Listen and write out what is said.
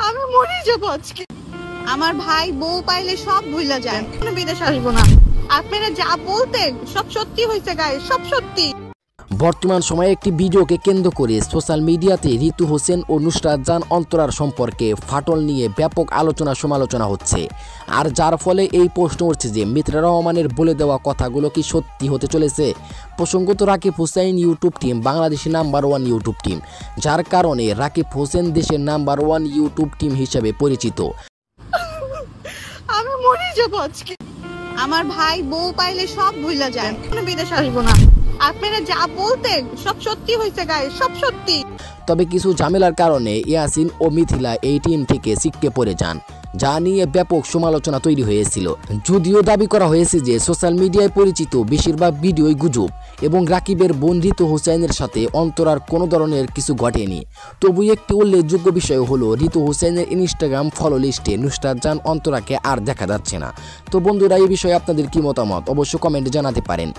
আমি মরে যাবো আজকে। আমার ভাই বউ পাইলে সব ভুলে যায়, কোনো বিদেশ আসবো না। আপনারা যা বলতেন সব সত্যি হয়েছে গায়ে, সব সত্যি। বর্তমান সময়ে একটি ভিডিওকে কেন্দ্র করে সোশ্যাল মিডিয়াতে ঋতু হোসেন ও নুসরাত জাহান অন্তরার সম্পর্কে ফাটল নিয়ে ব্যাপক আলোচনা সমালোচনা হচ্ছে। আর যার ফলে এই প্রশ্ন উঠছে যে মিত্রা রহমানের বলে দেওয়া কথাগুলো কি সত্যি হতে চলেছে। প্রসঙ্গত রাকিব হোসেন ইউটিউব টিম বাংলাদেশের নাম্বার 1 ইউটিউব টিম, যার কারণে রাকিব হোসেন দেশের নাম্বার 1 ইউটিউব টিম হিসেবে পরিচিত। আমি মরে যাবো আজকে। আমার ভাই বউ পাইলে সব ভুলে যায়, কোনো বিদেশ আসবো না। আপনারা যা বলতেন সব সত্যি হয়েছে গায়ে, সব সত্যি। তবে কিছু ঝামেলার কারণে ইয়াসিন ও মিথিলা এই টিম থেকে ছিটকে পড়ে যান, যা নিয়ে ব্যাপক সমালোচনা তৈরি হয়েছিল। যদিও দাবি করা হয়েছে যে সোশ্যাল মিডিয়ায় পরিচিত বেশিরভাগ ভিডিওই গুজব এবং রাকিবের বোন ঋতু হোসেনের সাথে অন্তরার কোনো ধরনের কিছু ঘটেনি। তবু একটি উল্লেখযোগ্য বিষয় হলো ঋতু হোসেনের ইনস্টাগ্রাম ফলো লিস্টে নুসরাত জাহান অন্তরাকে আর দেখা যাচ্ছে না। তো বন্ধুরা, এই বিষয়ে আপনাদের কি মতামত অবশ্যই কমেন্টে জানাতে পারেন।